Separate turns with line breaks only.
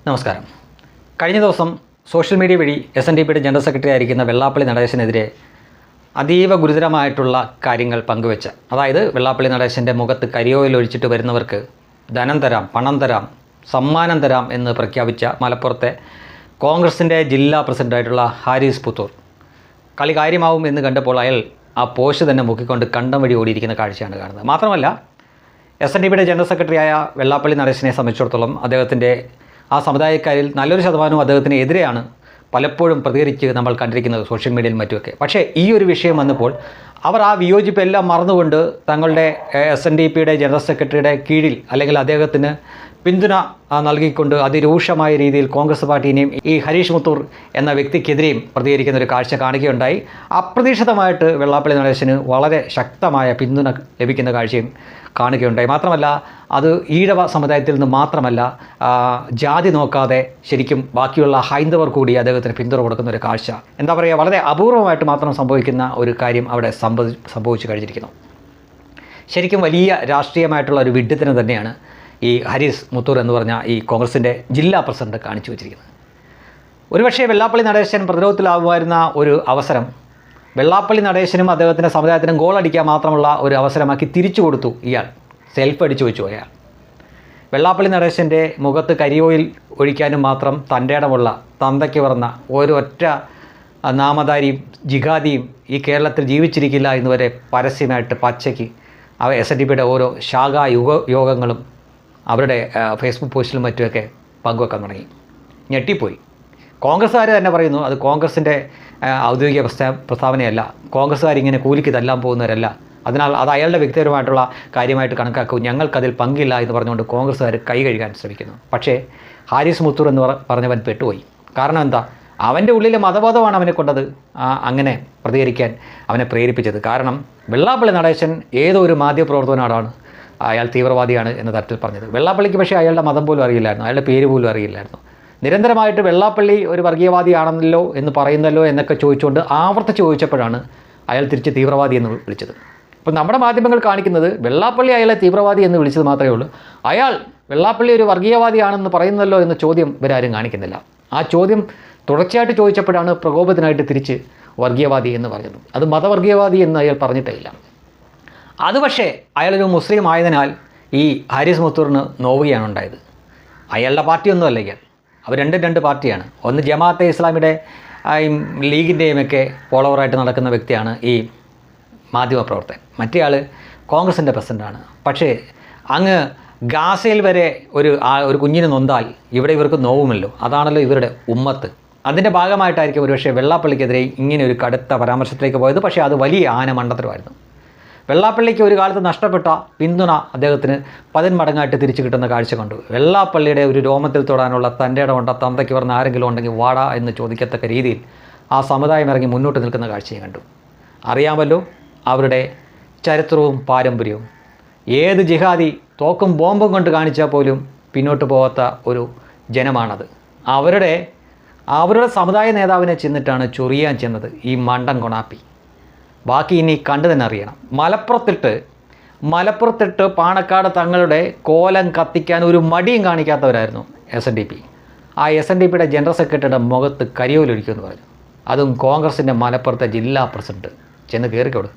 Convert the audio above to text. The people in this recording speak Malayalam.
നമസ്കാരം. കഴിഞ്ഞ ദിവസം സോഷ്യൽ മീഡിയ വഴി SNDPയുടെ ജനറൽ സെക്രട്ടറി ആയിരിക്കുന്ന വെള്ളാപ്പള്ളി നടേശനെതിരെ അതീവ ഗുരുതരമായിട്ടുള്ള കാര്യങ്ങൾ പങ്കുവെച്ച, അതായത് വെള്ളാപ്പള്ളി നടേശൻ്റെ മുഖത്ത് കരിയോയിൽ ഒഴിച്ചിട്ട് വരുന്നവർക്ക് ധനം തരാം, പണം തരാം, സമ്മാനം തരാം എന്ന് പ്രഖ്യാപിച്ച മലപ്പുറത്തെ കോൺഗ്രസിൻ്റെ ജില്ലാ പ്രസിഡൻ്റായിട്ടുള്ള ഹാരിസ് പുത്തൂർ കളി കാര്യമാവും എന്ന് കണ്ടപ്പോൾ അയാൾ ആ പോസ്റ്റ് തന്നെ മുക്കിക്കൊണ്ട് കണ്ടം വഴി ഓടിയിരിക്കുന്ന കാഴ്ചയാണ് കാണുന്നത്. മാത്രമല്ല SNDPയുടെ ജനറൽ സെക്രട്ടറിയായ വെള്ളാപ്പള്ളി നടേശനെ സംബന്ധിച്ചിടത്തോളം അദ്ദേഹത്തിൻ്റെ ആ സമുദായക്കാരിൽ നല്ലൊരു ശതമാനവും അദ്ദേഹത്തിന് എതിരെയാണ് പലപ്പോഴും പ്രതികരിച്ച് നമ്മൾ കണ്ടിരിക്കുന്നത് സോഷ്യൽ മീഡിയയിൽ മറ്റുമൊക്കെ. പക്ഷേ ഈ ഒരു വിഷയം വന്നപ്പോൾ അവർ ആ വിയോജിപ്പെല്ലാം മറന്നുകൊണ്ട് തങ്ങളുടെ SNDPയുടെ ജനറൽ സെക്രട്ടറിയുടെ കീഴിൽ അല്ലെങ്കിൽ അദ്ദേഹത്തിന് പിന്തുണ നൽകിക്കൊണ്ട് അതിരൂക്ഷമായ രീതിയിൽ കോൺഗ്രസ് പാർട്ടിനെയും ഈ ഹരീഷ് മുത്തൂർ എന്ന വ്യക്തിക്കെതിരെയും പ്രതികരിക്കുന്ന ഒരു കാഴ്ച കാണുകയുണ്ടായി. അപ്രതീക്ഷിതമായിട്ട് വെള്ളാപ്പള്ളി നടേശന് വളരെ ശക്തമായ പിന്തുണ ലഭിക്കുന്ന കാഴ്ചയും കാണുകയുണ്ടായി. മാത്രമല്ല അത് ഈഴവ സമുദായത്തിൽ നിന്ന് മാത്രമല്ല, ജാതി നോക്കാതെ ശരിക്കും ബാക്കിയുള്ള ഹൈന്ദവർ കൂടി അദ്ദേഹത്തിന് പിന്തുണ കൊടുക്കുന്ന ഒരു കാഴ്ച, എന്താ പറയുക, വളരെ അപൂർവമായിട്ട് മാത്രം സംഭവിക്കുന്ന ഒരു കാര്യം അവിടെ സംഭവിച്ചു കഴിഞ്ഞിരിക്കുന്നു. ശരിക്കും വലിയ രാഷ്ട്രീയമായിട്ടുള്ള ഒരു വിഡ്ഢിത്തരം തന്നെയാണ് ഈ ഹരീസ് മുത്തൂർ എന്ന് പറഞ്ഞ ഈ കോൺഗ്രസിൻ്റെ ജില്ലാ പ്രസിഡന്റ് കാണിച്ചു വച്ചിരിക്കുന്നത്. ഒരുപക്ഷേ വെള്ളാപ്പള്ളി നടേശൻ പ്രതിരോധത്തിലാവുമായിരുന്ന ഒരു അവസരം വെള്ളാപ്പള്ളി നടേശനും അദ്ദേഹത്തിൻ്റെ സമുദായത്തിനും ഗോൾ അടിക്കാൻ മാത്രമുള്ള ഒരു അവസരമാക്കി തിരിച്ചു കൊടുത്തു. ഇയാൾ സെൽഫ് അടിച്ചു വെച്ചു. അയാൾ വെള്ളാപ്പള്ളി നടേശൻ്റെ മുഖത്ത് കരിയോയിൽ ഒഴിക്കാനും മാത്രം തൻ്റെ ഇടമുള്ള തന്തയ്ക്ക് പറഞ്ഞ ഒരൊറ്റ നാമധാരിയും ജിഹാദിയും ഈ കേരളത്തിൽ ജീവിച്ചിരിക്കില്ല എന്നുവരെ പരസ്യമായിട്ട് പച്ചയ്ക്ക് SNDPയുടെ ഓരോ ശാഖാ യോഗങ്ങളും അവരുടെ ഫേസ്ബുക്ക് പോസ്റ്റിലും മറ്റുമൊക്കെ പങ്കുവെക്കാൻ തുടങ്ങി. ഞെട്ടിപ്പോയി. കോൺഗ്രസ്സുകാർ തന്നെ പറയുന്നു അത് കോൺഗ്രസിൻ്റെ ഔദ്യോഗിക പ്രസ്താവനയല്ല, കോൺഗ്രസ്സുകാരിങ്ങനെ കൂലിക്ക് തല്ലാൻ പോകുന്നവരല്ല, അതിനാൽ അത് അയാളുടെ വ്യക്തിപരമായിട്ടുള്ള കാര്യമായിട്ട് കണക്കാക്കും, ഞങ്ങൾക്കതിൽ പങ്കില്ല എന്ന് പറഞ്ഞുകൊണ്ട് കോൺഗ്രസ്സുകാർ കൈ കഴുകാൻ ശ്രമിക്കുന്നു. പക്ഷേ ഹാരിസ് മുത്തൂർ എന്ന് പറഞ്ഞവൻ പെട്ടുപോയി. കാരണം എന്താ, അവൻ്റെ ഉള്ളിലെ മതബോധമാണ് അവനെ കൊണ്ടത് അങ്ങനെ പ്രതികരിക്കാൻ അവനെ പ്രേരിപ്പിച്ചത്. കാരണം വെള്ളാപ്പള്ളി നടേശൻ ഏതോ ഒരു മാധ്യമപ്രവർത്തകനോടാണ് അയാൾ തീവ്രവാദിയാണ് എന്ന തരത്തിൽ പറഞ്ഞത്. വെള്ളാപ്പള്ളിക്ക് പക്ഷേ അയാളുടെ മതം പോലും അറിയില്ലായിരുന്നു, അയാളുടെ പേര് പോലും അറിയില്ലായിരുന്നു. നിരന്തരമായിട്ട് വെള്ളാപ്പള്ളി ഒരു വർഗീയവാദിയാണെന്നല്ലോ എന്ന് പറയുന്നല്ലോ എന്നൊക്കെ ചോദിച്ചുകൊണ്ട് ആവർത്തിച്ച് ചോദിച്ചപ്പോഴാണ് അയാൾ തിരിച്ച് തീവ്രവാദി എന്ന് വിളിച്ചത്. അപ്പോൾ നമ്മുടെ മാധ്യമങ്ങൾ കാണിക്കുന്നത് വെള്ളാപ്പള്ളി അയാളെ തീവ്രവാദി എന്ന് വിളിച്ചത് മാത്രമേ ഉള്ളൂ. അയാൾ വെള്ളാപ്പള്ളി ഒരു വർഗീയവാദിയാണെന്ന് പറയുന്നല്ലോ എന്ന ചോദ്യം ഇവരാരും കാണിക്കുന്നില്ല. ആ ചോദ്യം തുടർച്ചയായിട്ട് ചോദിച്ചപ്പോഴാണ് പ്രകോപത്തിനായിട്ട് തിരിച്ച് വർഗീയവാദി എന്ന് പറഞ്ഞത്. അത് മതവർഗീയവാദി എന്ന് അയാൾ പറഞ്ഞിട്ടില്ല. അത് പക്ഷേ അയാളൊരു മുസ്ലിം ആയതിനാൽ ഈ ഹാരിസ് മുത്തൂറിന് നോവുകയാണ് ഉണ്ടായത്. അയാളുടെ പാർട്ടിയൊന്നുമല്ല ഇയാൾ, അവർ രണ്ട് പാർട്ടിയാണ്. ഒന്ന് ജമാഅത്തെ ഇസ്ലാമിയുടെ ലീഗിൻ്റെയും ഒക്കെ ഫോളോവറായിട്ട് നടക്കുന്ന വ്യക്തിയാണ് ഈ മാധ്യമപ്രവർത്തകൻ. മറ്റേ ആൾ കോൺഗ്രസിൻ്റെ പ്രസിഡൻ്റാണ്. പക്ഷേ അങ്ങ് ഗാസയിൽ വരെ ഒരു കുഞ്ഞിന് നൊന്താൽ ഇവിടെ ഇവർക്ക് നോവുമല്ലോ, അതാണല്ലോ ഇവരുടെ ഉമ്മത്ത്. അതിൻ്റെ ഭാഗമായിട്ടായിരിക്കും ഒരുപക്ഷെ വെള്ളാപ്പള്ളിക്കെതിരെ ഇങ്ങനെ ഒരു കടുത്ത പരാമർശത്തിലേക്ക് പോയത്. പക്ഷേ അത് വലിയ ആനമണ്ടത്തരമായിരുന്നു. വെള്ളാപ്പള്ളിക്ക് ഒരു കാലത്ത് നഷ്ടപ്പെട്ട പിന്തുണ അദ്ദേഹത്തിന് 10 മടങ്ങായിട്ട് തിരിച്ചു കിട്ടുന്ന കാഴ്ച കണ്ടു. വെള്ളാപ്പള്ളിയുടെ ഒരു രോമത്തിൽ തൊടാനുള്ള തൻ്റെ ഇടമുണ്ട തന്തയ്ക്ക് പറഞ്ഞ ആരെങ്കിലും ഉണ്ടെങ്കിൽ വാടാ എന്ന് ചോദിക്കത്തക്ക രീതിയിൽ ആ സമുദായം ഇറങ്ങി മുന്നോട്ട് നിൽക്കുന്ന കാഴ്ചയും കണ്ടു. അറിയാമല്ലോ അവരുടെ ചരിത്രവും പാരമ്പര്യവും. ഏത് ജിഹാദി തോക്കും ബോംബും കൊണ്ട് കാണിച്ചാൽ പോലും പിന്നോട്ട് പോകാത്ത ഒരു ജനമാണത്. അവരുടെ സമുദായ നേതാവിനെ ചെന്നിട്ടാണ് ചൊറിയാൻ ചെന്നത് ഈ മണ്ടൻ കൊണാപ്പി. ബാക്കി ഇനി കണ്ടു തന്നെ അറിയണം. മലപ്പുറത്തിട്ട് പാണക്കാട് തങ്ങളുടെ കോലം കത്തിക്കാൻ ഒരു മടിയും കാണിക്കാത്തവരായിരുന്നു SNDP. ആ SNDPയുടെ ജനറൽ സെക്രട്ടറിയുടെ മുഖത്ത് കരിയോലൊഴിക്കുമെന്ന് പറഞ്ഞു. അതും കോൺഗ്രസിൻ്റെ മലപ്പുറത്തെ ജില്ലാ പ്രസിഡന്റ്. ചെന്ന് കയറിക്കോട്.